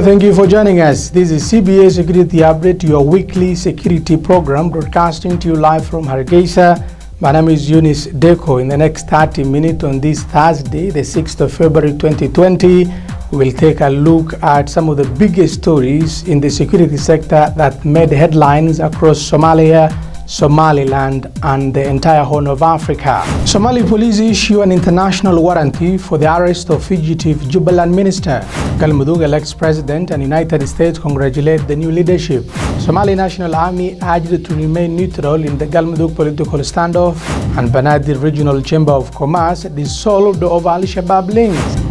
thank you for joining us. This is CBA Security Update, your weekly security program broadcasting to you live from Hargeisa. My name is Yunis Dekow. In the next 30 minutes on this Thursday, the 6th of February 2020, we will take a look at some of the biggest stories in the security sector that made headlines across Somalia, Somaliland and the entire Horn of Africa. Somali police issue an international warranty for the arrest of fugitive Jubaland minister. Galmudug elects president and United States congratulate the new leadership. Somali National Army urged to remain neutral in the Galmudug political standoff, and Banadi Regional Chamber of Commerce dissolved over Al-Shabaab links.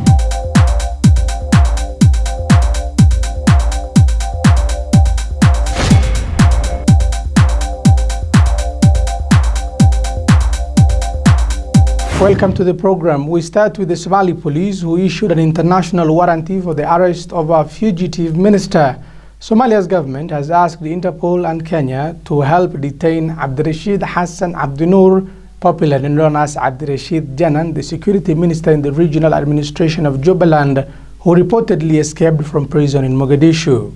Welcome to the program. We start with the Somali police, who issued an international warranty for the arrest of a fugitive minister. Somalia's government has asked the Interpol and Kenya to help detain Abdirashid Hassan Abdinur, popularly known as Abdirashid Janan, the security minister in the regional administration of Jubaland, who reportedly escaped from prison in Mogadishu.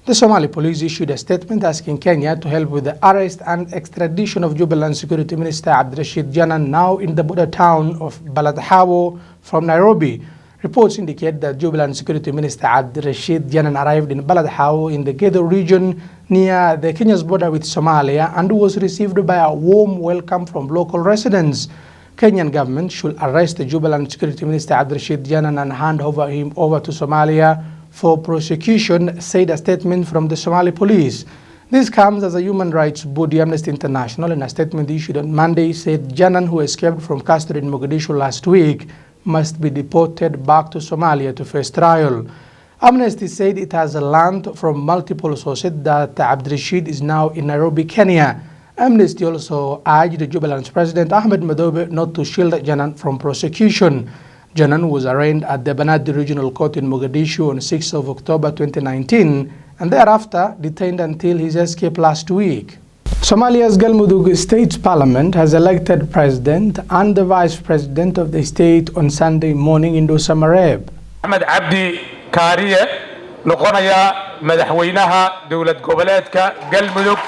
The Somali police issued a statement asking Kenya to help with the arrest and extradition of Jubaland Security Minister Abdirashid Janan, now in the border town of Baladhawo from Nairobi. Reports indicate that Jubaland Security Minister Abdirashid Janan arrived in Baladhawo in the Gedo region near the Kenya's border with Somalia and was received by a warm welcome from local residents. Kenyan government should arrest the Jubaland Security Minister Abdirashid Janan and hand him over to Somalia for prosecution, said a statement from the Somali police. This comes as a human rights body, Amnesty International, in a statement issued on Monday, said Janan, who escaped from custody in Mogadishu last week, must be deported back to Somalia to face trial. Amnesty said it has learned from multiple sources that Abdirashid is now in Nairobi, Kenya. Amnesty also urged the Jubaland's president Ahmed Madobe not to shield Janan from prosecution. Janan was arraigned at the Banadi Regional Court in Mogadishu on 6th of October 2019 and thereafter detained until his escape last week. Somalia's Galmudug State Parliament has elected president and the vice president of the state on Sunday morning in Dhuusamareeb. Ahmed Abdi Kariye noqonaya madaxweynaha dowlad goboleedka Galmudug.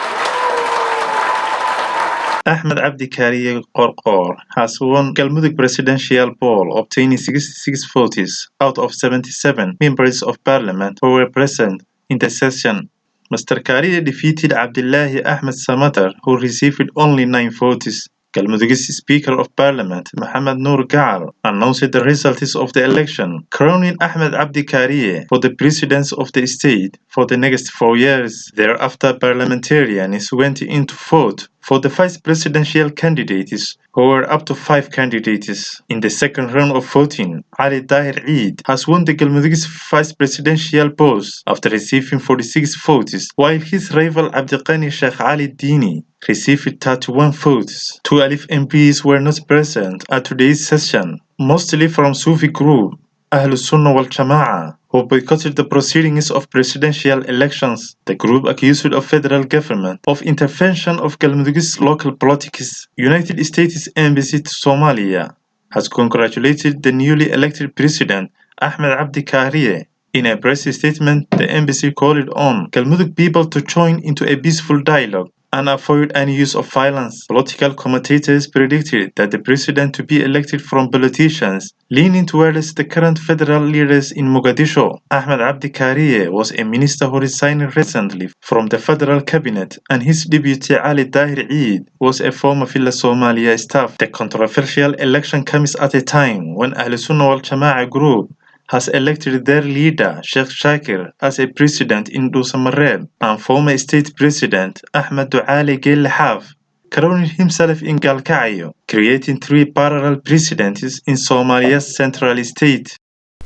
Ahmed Abdi Kariye Qorqor has won Galmudug presidential poll, obtaining 66 votes out of 77 members of parliament who were present in the session. Mr. Kariye defeated Abdullahi Ahmed Samatar, who received only 9 votes. Galmudug's Speaker of Parliament, Mohammed Noor Gaal, announced the results of the election, crowning Ahmed Abdi Kariye for the presidency of the state for the next 4 years. Thereafter, parliamentarians went in to vote for the vice presidential candidates, who were up to 5 candidates. In the second round of voting, Ali Dahir Eid has won the Galmudug's vice presidential post after receiving 46 votes, while his rival Abdiqani Sheikh Ali Dini received 31 votes. 2 Alif MPs were not present at today's session, mostly from Sufi group Ahlus Sunnah wal Jama'a, who boycotted the proceedings of presidential elections. The group accused the federal government of intervention of Galmudug's local politics. United States Embassy to Somalia has congratulated the newly elected president Ahmed Abdi Kariye. In a press statement, the embassy called on Galmudug people to join into a peaceful dialogue and avoid any use of violence. Political commentators predicted that the president to be elected from politicians leaning towards the current federal leaders in Mogadishu. Ahmed Abdi Kariye was a minister who resigned recently from the federal cabinet, and his deputy Ali Dahir Eid was a former Villa Somalia staff. The controversial election comes at a time when Ahlus Sunnah wal Jama'a group has elected their leader, Sheikh Shakir, as a president in Dhuusamareeb, and former state president, Ahmed Duale Gelhaf, crowning himself in Gaalkacayo, creating 3 parallel presidents in Somalia's central state.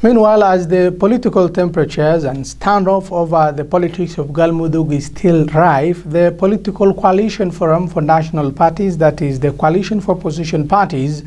Meanwhile, as the political temperatures and standoff over the politics of Galmudug is still rife, the Political Coalition Forum for National Parties, that is the Coalition for Opposition Parties,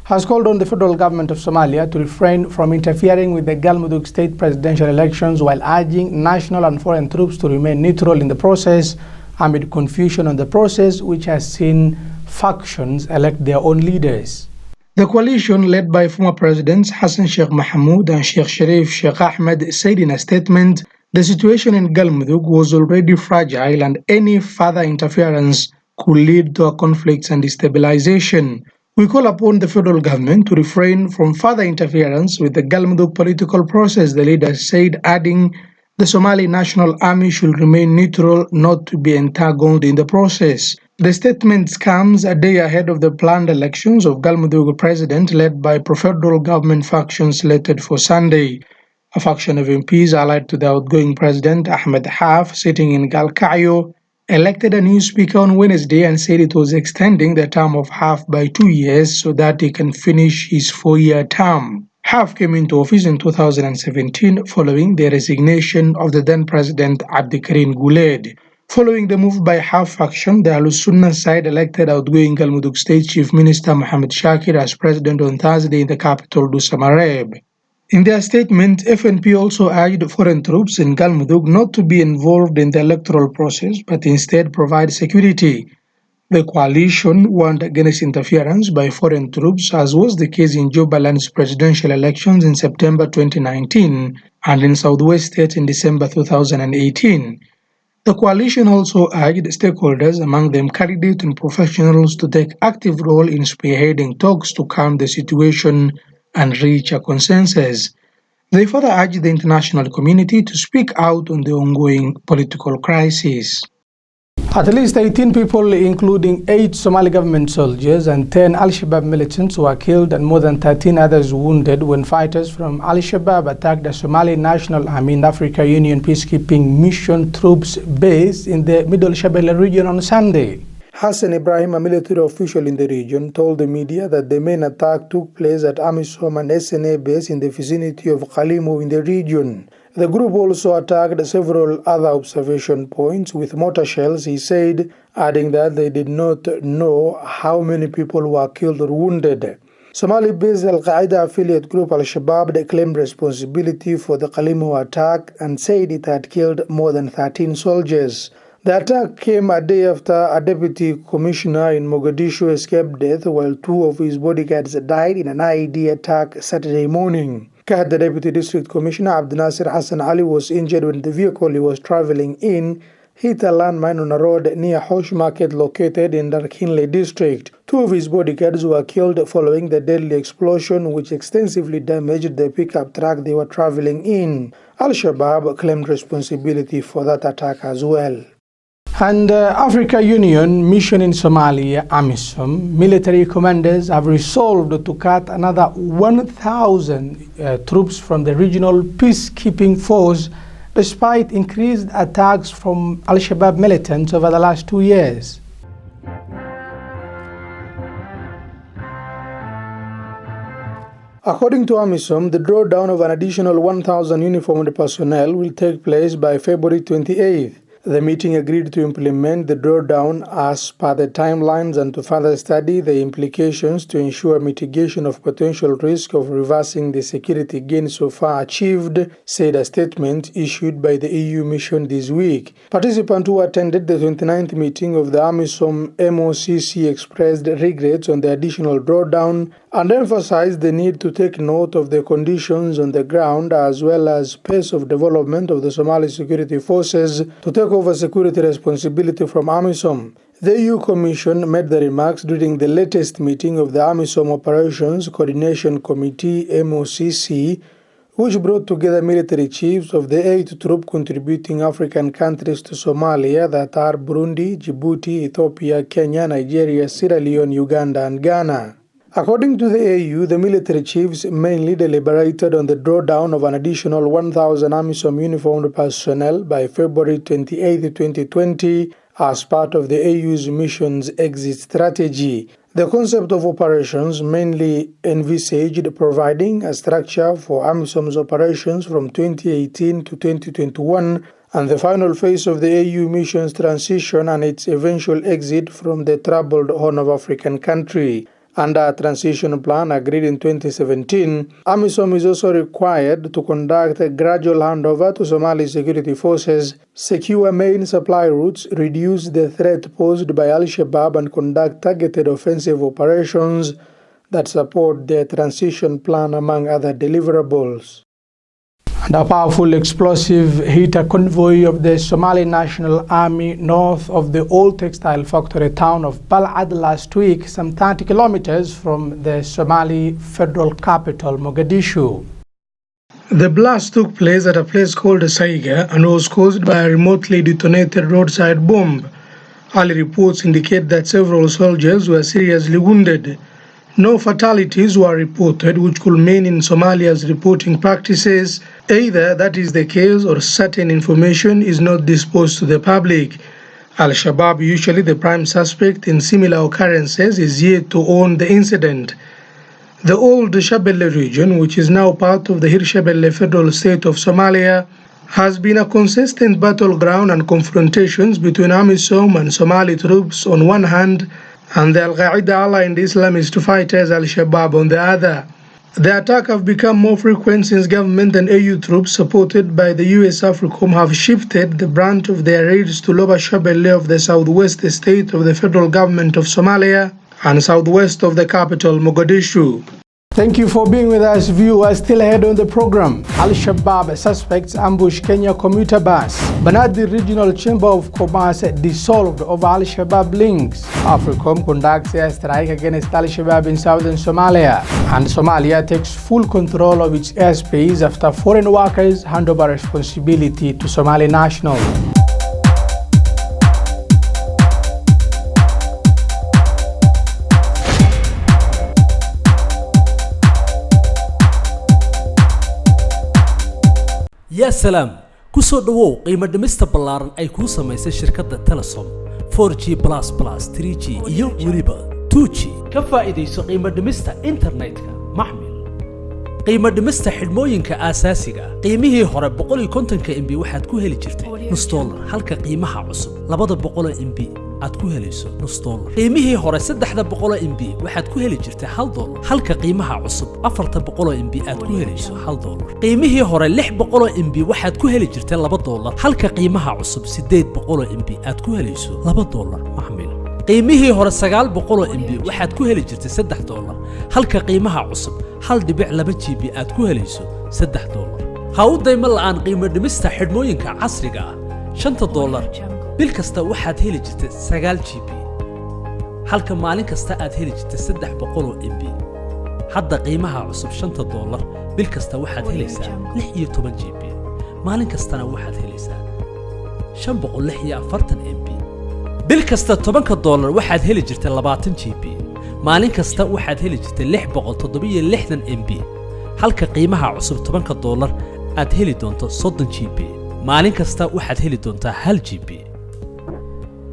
has called on the federal government of Somalia to refrain from interfering with the Galmudug state presidential elections while urging national and foreign troops to remain neutral in the process amid confusion on the process, which has seen factions elect their own leaders. The coalition, led by former presidents Hassan Sheikh Mohamud and Sheikh Sharif Sheikh Ahmed, said in a statement, "The situation in Galmudug was already fragile and any further interference could lead to a conflict and destabilization. We call upon the federal government to refrain from further interference with the Galmudug political process," the leader said, adding, "The Somali National Army should remain neutral, not to be entangled in the process." The statement comes a day ahead of the planned elections of Galmudug president led by pro-federal government factions slated for Sunday. A faction of MPs allied to the outgoing president Ahmed Haf, sitting in Gaalkacayo, elected a new speaker on Wednesday and said it was extending the term of Haf by 2 years so that he can finish his 4-year term. Haf came into office in 2017 following the resignation of the then president Abdikarim Guled. Following the move by Haf faction, the Al-Sunnah side elected outgoing Galmudug State Chief Minister Mohammed Shakir as president on Thursday in the capital Dhuusamareeb. In their statement, FNP also urged foreign troops in Galmudug not to be involved in the electoral process but instead provide security. The coalition warned against interference by foreign troops, as was the case in Jubaland's presidential elections in September 2019 and in Southwest State in December 2018. The coalition also urged stakeholders, among them candidates and professionals, to take active role in spearheading talks to calm the situation and reach a consensus. They further urged the international community to speak out on the ongoing political crisis. At least 18 people, including 8 Somali government soldiers and 10 Al-Shabaab militants, were killed and more than 13 others wounded when fighters from Al-Shabaab attacked the Somali National Army and Africa Union peacekeeping mission troops base in the Middle Shabelle region on Sunday. Hassan Ibrahim, a military official in the region, told the media that the main attack took place at AMISOM and SNA base in the vicinity of Khalimo in the region. The group also attacked several other observation points with mortar shells, he said, adding that they did not know how many people were killed or wounded. Somali-based Al-Qaeda affiliate group Al-Shabaab claimed responsibility for the Khalimo attack and said it had killed more than 13 soldiers. The attack came a day after a deputy commissioner in Mogadishu escaped death while 2 of his bodyguards died in an IED attack Saturday morning. The deputy district commissioner Abd Nasir Hassan Ali was injured when the vehicle he was traveling in hit a landmine on a road near Hosh Market located in Darkinley district. 2 of his bodyguards were killed following the deadly explosion which extensively damaged the pickup truck they were traveling in. Al-Shabaab claimed responsibility for that attack as well. And Africa Union mission in Somalia, AMISOM, military commanders have resolved to cut another 1,000 troops from the regional peacekeeping force despite increased attacks from Al-Shabaab militants over the last 2 years. According to AMISOM, the drawdown of an additional 1,000 uniformed personnel will take place by February 28th. The meeting agreed to implement the drawdown as per the timelines and to further study the implications to ensure mitigation of potential risk of reversing the security gains so far achieved, said a statement issued by the EU mission this week. Participants who attended the 29th meeting of the AMISOM MOCC expressed regrets on the additional drawdown and emphasized the need to take note of the conditions on the ground as well as pace of development of the Somali security forces to take over security responsibility from AMISOM. The EU Commission made the remarks during the latest meeting of the AMISOM Operations Coordination Committee MOCC, which brought together military chiefs of the 8 troop contributing African countries to Somalia that are Burundi, Djibouti, Ethiopia, Kenya, Nigeria, Sierra Leone, Uganda and Ghana. According to the AU, the military chiefs mainly deliberated on the drawdown of an additional 1,000 AMISOM uniformed personnel by February 28, 2020 as part of the AU's mission's exit strategy. The concept of operations mainly envisaged providing a structure for AMISOM's operations from 2018 to 2021 and the final phase of the AU mission's transition and its eventual exit from the troubled Horn of African country. Under a transition plan agreed in 2017, AMISOM is also required to conduct a gradual handover to Somali security forces, secure main supply routes, reduce the threat posed by Al-Shabaab and conduct targeted offensive operations, that support their transition plan, among other deliverables. And a powerful explosive hit a convoy of the Somali National Army north of the old textile factory town of Balad last week, some 30 kilometers from the Somali federal capital, Mogadishu. The blast took place at a place called Saiga and was caused by a remotely detonated roadside bomb. Early reports indicate that several soldiers were seriously wounded. No fatalities were reported, which could mean in Somalia's reporting practices, either that is the case or certain information is not disclosed to the public. Al-Shabaab, usually the prime suspect in similar occurrences, is yet to own the incident. The old Shabelle region, which is now part of the Hirshabelle federal state of Somalia, has been a consistent battleground and confrontations between AMISOM and Somali troops on one hand and the Al-Qaeda-aligned Islamist fighters Al-Shabaab on the other. The attack have become more frequent since government and AU troops supported by the US AFRICOM have shifted the brunt of their raids to Lower Shabelle of the southwest state of the federal government of Somalia and southwest of the capital Mogadishu. Thank you for being with us, viewers. Still ahead on the program, Al-Shabaab suspects ambush Kenya commuter bus. Banadi Regional Chamber of Commerce dissolved over Al-Shabaab links. AFRICOM conducts a strike against Al-Shabaab in southern Somalia. And Somalia takes full control of its airspace after foreign workers hand over responsibility to Somali nationals. يا سلام كسو دو قيمة دمستا بلارن أي كوسا ميسا شركة تلسوم 4G++, 3G إيو وريبا 2G كفائدة يسو قيمة دمستا إنترنت محمل قيمة دمستا حلموين كأساسية قيمه هورا بقولي كونتن كإنبي واحد كوهلي جرتي نص دولار هالكا قيمها عصب لبدا بقولي إنبي aad ku helayso nus dollar qiimihii hore 300 MB waxaad ku heli jirtay $1 halka qiimaha cusub 400 MB aad ku helayso $1 qiimihii hore 600 MB waxaad ku heli jirtay $2 halka qiimaha cusub 800 MB aad ku helayso $2 maxmil qiimihii hore 900 MB waxaad ku heli jirtay $3 halka qiimaha cusub 1.2 GB aad ku helayso $3 ha u dayma la'aan qiimo dhimista xidhmooyinka casriga ah $5 bil kasta waxaad heli jirtay 9 GB halka maalin kasta aad heli jirtay 300 MB hadda qiimaha cusub $5 bil kasta waxaad helaysaa 16 GB maalin kastana waxaad helaysaa 546 MB bil kasta $10 waxaad heli jirtay 20 GB maalin kasta waxaad heli jirtay 667 MB halka qiimaha cusub $10 aad heli doonto 30 GB maalin kasta waxaad heli doontaa 1 GB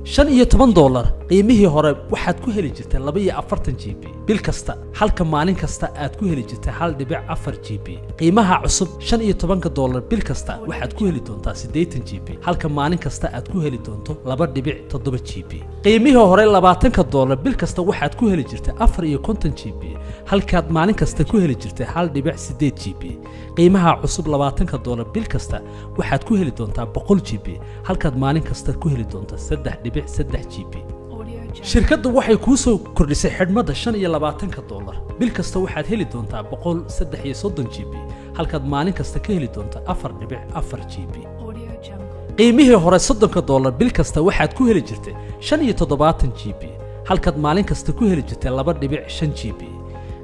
$15 qiimihii hore waxaad ku heli jirtay 42 GB bil kasta halka maalin kasta aad ku heli jirtay 1.4 GB qiimaha cusub $15 bil kasta waxaad ku heli doontaa 80 GB halka maalin kasta aad ku heli doonto 2.7 GB qiimihii hore $20 bil kasta waxaad ku heli jirtay 54 GB halka maalin kasta ku heli jirtay 1.8 GB qiimaha cusub $20 bil kasta waxaad ku heli doontaa 100 GB halka maalin kasta ku heli doontaa 3.3 GB shirkaddu waxay ku soo kordhisay xidhmada $25 bil kasta waxaad heli doontaa 133 GB halka maalin kasta ka heli doontaa 4.4 GB qiimihii hore $30 bil kasta waxaad ku heli jirtay 75 GB halka maalin kasta ku heli jirtay 2.5 GB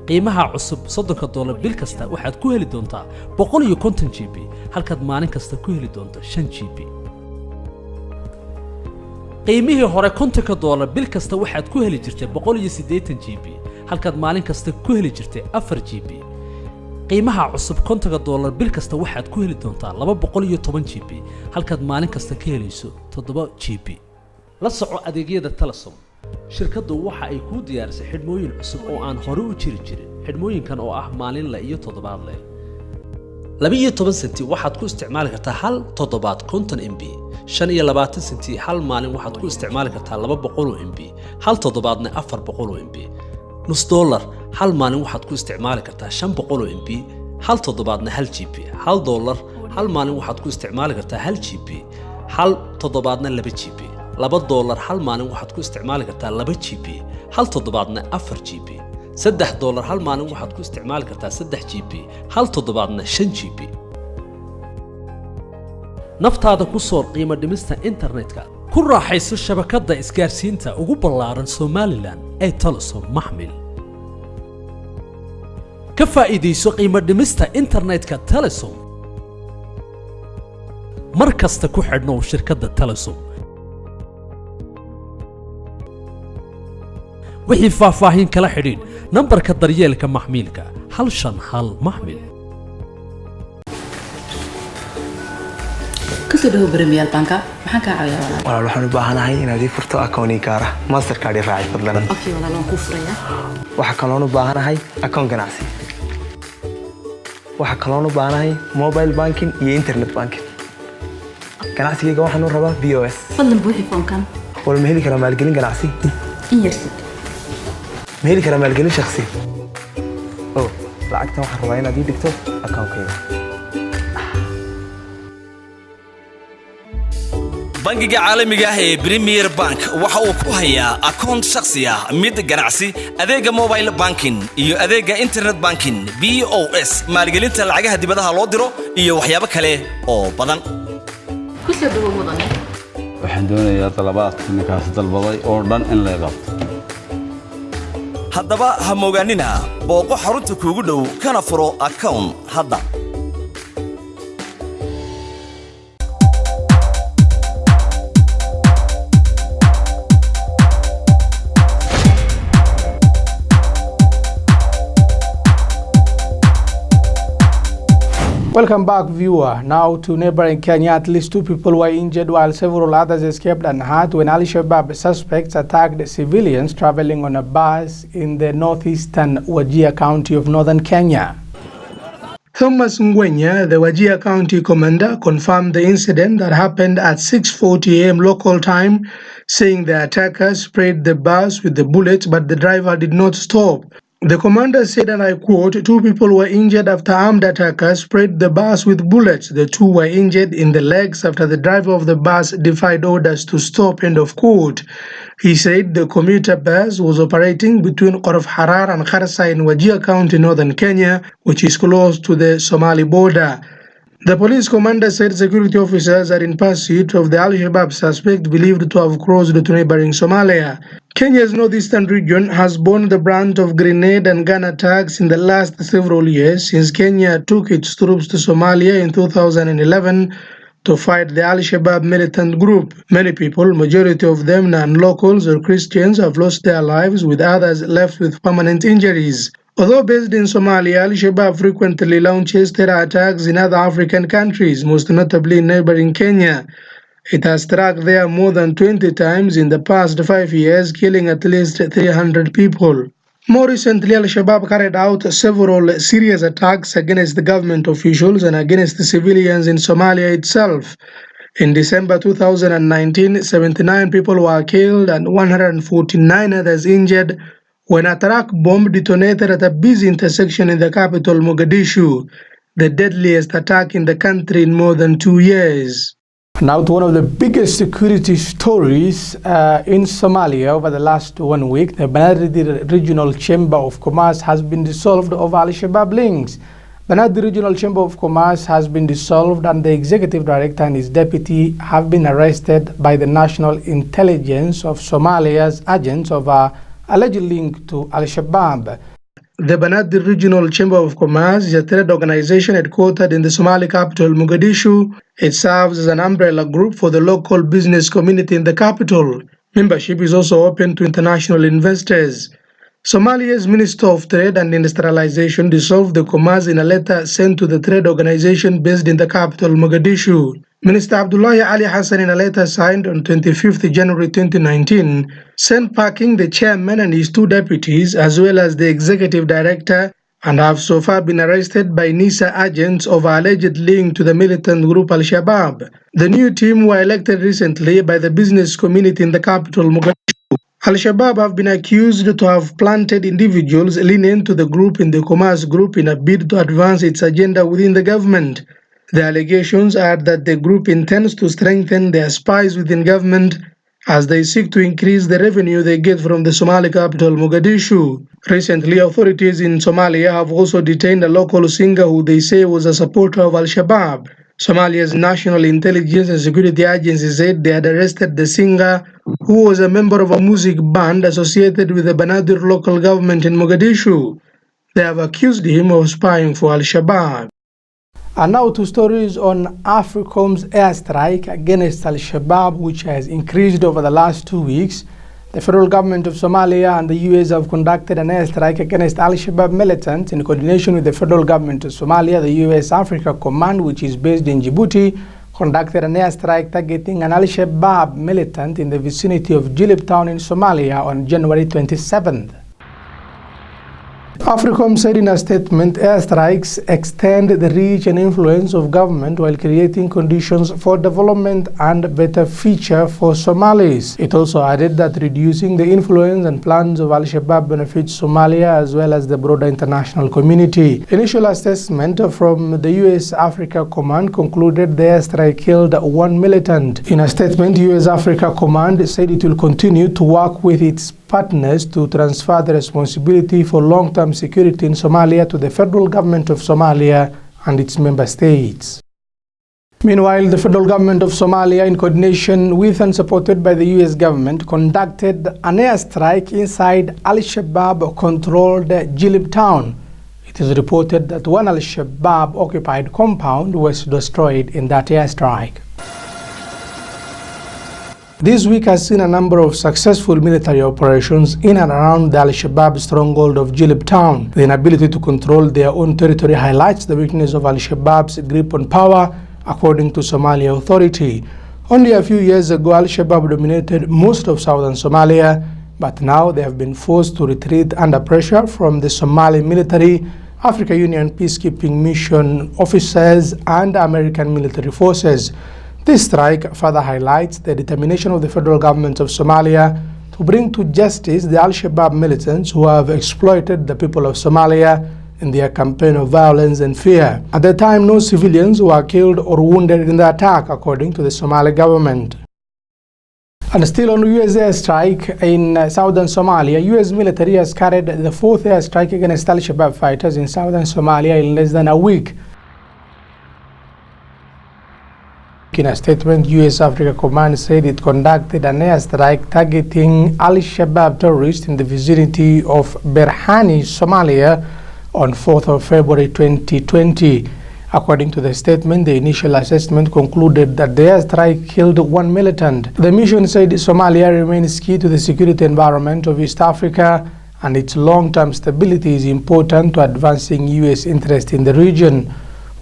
qiimaha cusub $30 bil kasta waxaad ku heli doontaa 150 GB halka maalin kasta ku heli doontaa 5 GB qiimihii hore $50 bil kasta waxaad ku heli jirtay 180 GB halka maalin kasta ku heli jirtay 4 GB qiimaha cusub $50 bil kasta waxaad ku heli doontaa 210 GB halka maalin kasta ka helayso 7 GB la soco adeegyada Telesom shirkaddu waxa ay ku diyaarisay xidhmooyin cusub oo aan hore u jiri jirin xidhmooyinkan oo ah maalinle iyo toddobaadle 12 senti waxaad ku isticmaali kartaa hal toddobaad 50 MB 25 senti hal maalin waxaad ku isticmaali kartaa 200 MB hal toddobaadna 400 MB nus dollar hal maalin waxaad ku isticmaali kartaa 500 MB hal toddobaadna 1 GB hal dollar hal maalin waxaad ku isticmaali kartaa 1 GB hal toddobaadna 2 GB $2 hal maalin waxaad ku isticmaali kartaa 2 GB hal toddobaadna 4 GB $3 hal maalin waxaad ku isticmaali kartaa 3 GB hal toddobaadna 5 GB naftaada ku soo qiimo dhimista internetka ku raaxayso shabakadda isgaarsiinta ugu ballaaran Somaliland ee Telesom Maxmil ka faa'iideyso qiimo dhimista internetka Telesom mar kasta ku xidhnow shirkadda Telesom wixii faahfaahin kala xidhiidh nambarka daryeelka maxmiilka 151 maxmil كسره بريميال بانكا maxaan ka caawiyaa walaal waxaan u baahanahay inaad ii furto akooni gaar ah mastercard raaci fadlan okay walaal waan ku furayaa waxa kale oo u baahanahay akoon ganacsi waxa kale oo u baahanahay mobile banking iyo internet banking ganacsiga waxaan u rabaa POS fadlan buuxi foomkan wal ma heli karaa maalgelin ganacsi in yarsid ma heli karaa maalgelin shakhsi oo lacagta waxaan rabaa inaad ii dhigto akoonkayga bangiga caalamiga ah ee Premier Bank waxa uu ku hayaa akoon shakhsi ah mid ganacsi adeega mobile banking iyo adeega internet banking BOS maalgelinta lacagaha dibadaha loo diro iyo waxyaabo kale oo badan ku soo dhawo mudane waxaan doonayaa talabaadka ninkaas dalbaday oo dhan in la qabto haddaba ha moogaanina booqo xarunta kuugu dhow kana furo akoon hadda Welcome back, viewer. Now to neighboring Kenya, at least 2 people were injured while several others escaped unhurt when Al-Shabaab suspects attacked civilians traveling on a bus in the northeastern Wajir County of northern Kenya. Thomas Ngwenya, the Wajir County commander, confirmed the incident that happened at 6:40 a.m. local time, saying the attackers sprayed the bus with the bullets, but the driver did not stop. The commander said, and I quote, 2 people were injured after armed attackers sprayed the bus with bullets. The 2 were injured in the legs after the driver of the bus defied orders to stop, end of quote. He said the commuter bus was operating between Qorof Harar and Hargeisa in Wajir County, northern Kenya, which is close to the Somali border. The police commander said security officers are in pursuit of the Al-Shabaab suspect believed to have crossed to neighboring Somalia. Kenya's northeastern region has borne the brunt of grenade and gun attacks in the last several years since Kenya took its troops to Somalia in 2011 to fight the Al-Shabaab militant group. Many people, majority of them non-locals or Christians, have lost their lives, with others left with permanent injuries. Although based in Somalia, Al-Shabaab frequently launches terror attacks in other African countries, most notably in neighboring Kenya. It has struck there more than 20 times in the past 5 years, killing at least 300 people. More recently, Al-Shabaab carried out several serious attacks against the government officials and against the civilians in Somalia itself. In December 2019, 79 people were killed and 149 others injured when a truck bomb detonated at a busy intersection in the capital, Mogadishu, the deadliest attack in the country in more than 2 years. Now to one of the biggest security stories in Somalia over the last 1 week. The Banadi Regional Chamber of Commerce has been dissolved over Al-Shabaab links. Banadi Regional Chamber of Commerce has been dissolved and the executive director and his deputy have been arrested by the National Intelligence of Somalia's agents over alleged link to Al-Shabaab. The Banadi Regional Chamber of Commerce is a trade organization headquartered in the Somali capital, Mogadishu. It serves as an umbrella group for the local business community in the capital. Membership is also open to international investors. Somalia's Minister of Trade and Industrialization dissolved the commerce in a letter sent to the trade organization based in the capital, Mogadishu. Minister Abdullahi Ali Hassan, in a letter signed on 25th January 2019, sent packing the chairman and his 2 deputies as well as the executive director, and have so far been arrested by NISA agents over alleged link to the militant group Al-Shabaab. The new team were elected recently by the business community in the capital, Mogadishu. Al-Shabaab have been accused to have planted individuals lenient to the group in the commerce group in a bid to advance its agenda within the government. The allegations are that the group intends to strengthen their spies within government as they seek to increase the revenue they get from the Somali capital, Mogadishu. Recently, authorities in Somalia have also detained a local singer who they say was a supporter of Al-Shabaab. Somalia's National Intelligence and Security Agency said they had arrested the singer, who was a member of a music band associated with the Banadir local government in Mogadishu. They have accused him of spying for Al-Shabaab. And now to stories on AFRICOM's airstrike against Al-Shabaab, which has increased over the last 2 weeks. The federal government of Somalia and the US have conducted an airstrike against Al-Shabaab militants in coordination with the federal government of Somalia. The US Africa Command, which is based in Djibouti, conducted an airstrike targeting an Al-Shabaab militant in the vicinity of Jilib town in Somalia on January 27th. AFRICOM said in a statement, airstrikes extend the reach and influence of government while creating conditions for development and better future for Somalis. It also added that reducing the influence and plans of Al-Shabaab benefits Somalia as well as the broader international community. Initial assessment from the US Africa Command concluded the airstrike killed one militant. In a statement, US Africa Command said it will continue to work with its partners to transfer the responsibility for long-term security in Somalia to the federal government of Somalia and its member states. Meanwhile, the federal government of Somalia, in coordination with and supported by the US government, conducted an airstrike inside Al-Shabaab-controlled Jilib town. It is reported that one Al-Shabaab-occupied compound was destroyed in that airstrike. This week has seen a number of successful military operations in and around the Al-Shabaab stronghold of Jilib town. The inability to control their own territory highlights the weakness of Al-Shabaab's grip on power, according to Somalia authority. Only a few years ago, Al-Shabaab dominated most of southern Somalia, but now they have been forced to retreat under pressure from the Somali military, Africa Union peacekeeping mission officers, and American military forces. This strike further highlights the determination of the federal government of Somalia to bring to justice the Al-Shabaab militants who have exploited the people of Somalia in their campaign of violence and fear. At the time, no civilians were killed or wounded in the attack, according to the Somali government. And still on US airstrike in southern Somalia, US military has carried the fourth airstrike against Al-Shabaab fighters in southern Somalia in less than a week. In a statement, US Africa Command said it conducted an airstrike targeting Al-Shabaab terrorists in the vicinity of Berhani, Somalia, on 4th of February 2020. According to the statement, the initial assessment concluded that the airstrike killed one militant. The mission said Somalia remains key to the security environment of East Africa, and its long-term stability is important to advancing US interest in the region.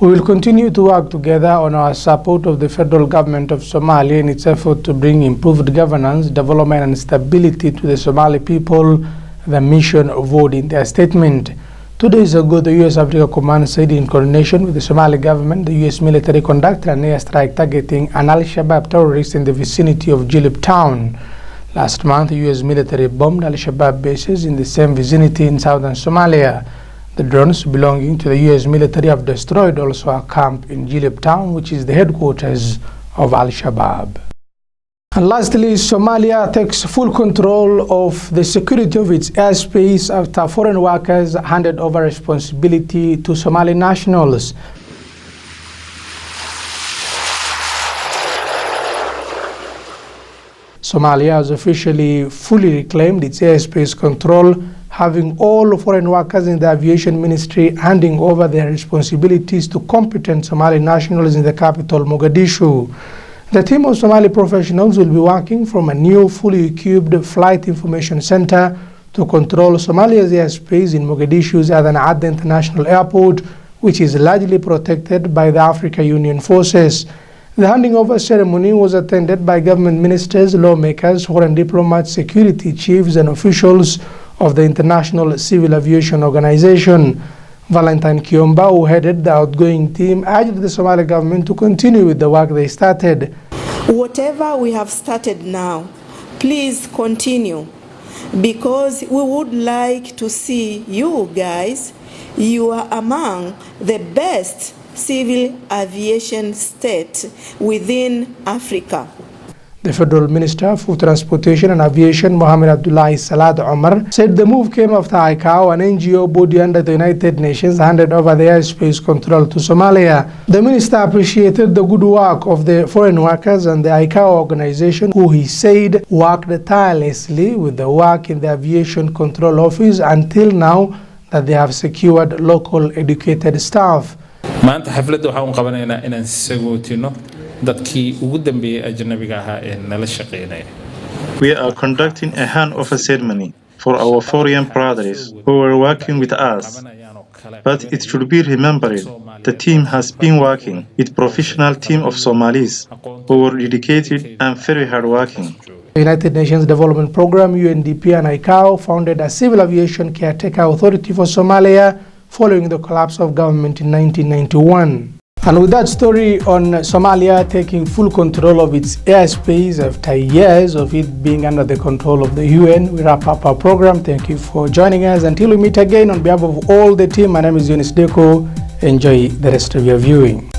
We will continue to work together on our support of the federal government of Somalia in its effort to bring improved governance, development and stability to the Somali people, the mission vowed in their statement. 2 days ago, the US Africa Command said in coordination with the Somali government, the US military conducted an airstrike targeting an Al-Shabaab terrorist in the vicinity of Jilib town. Last month, the US military bombed Al-Shabaab bases in the same vicinity in southern Somalia. The drones belonging to the US military have destroyed also a camp in Jilib town, which is the headquarters of Al-Shabaab. And lastly, Somalia takes full control of the security of its airspace after foreign workers handed over responsibility to Somali nationals. Somalia has officially fully reclaimed its airspace control, having all foreign workers in the aviation ministry handing over their responsibilities to competent Somali nationals in the capital, Mogadishu. The team of Somali professionals will be working from a new fully equipped flight information center to control Somalia's airspace in Mogadishu's Aden Adda International Airport, which is largely protected by the Africa Union forces. The handing over ceremony was attended by government ministers, lawmakers, foreign diplomats, security chiefs and officials of the International Civil Aviation Organization. Valentine Kiomba, who headed the outgoing team, urged the Somali government to continue with the work they started. Whatever we have started now, please continue, because we would like to see you guys, you are among the best civil aviation state within Africa. The Federal Minister for Transportation and Aviation, Mohamed Abdullahi Salad Omar, said the move came after ICAO, an NGO body under the United Nations, handed over the airspace control to Somalia. The minister appreciated the good work of the foreign workers and the ICAO organization, who he said worked tirelessly with the work in the Aviation Control Office until now that they have secured local educated staff. Maanta xafladda waxaan u qabanaynaa inaan sagootino dadkii ugu dambeeyay ajnabiga ahaa ee nala shaqeynaya. We are conducting a handover ceremony for our foreign brothers who were working with us. But it should be remembered, the team has been working with professional team of Somalis who were dedicated and very hardworking. The United Nations Development Programme, UNDP, and ICAO founded a civil aviation caretaker authority for Somalia following the collapse of government in 1991. And with that story on Somalia taking full control of its airspace after years of it being under the control of the UN, we wrap up our program. Thank you for joining us. Until we meet again, on behalf of all the team, my name is Yunis Dekow. Enjoy the rest of your viewing.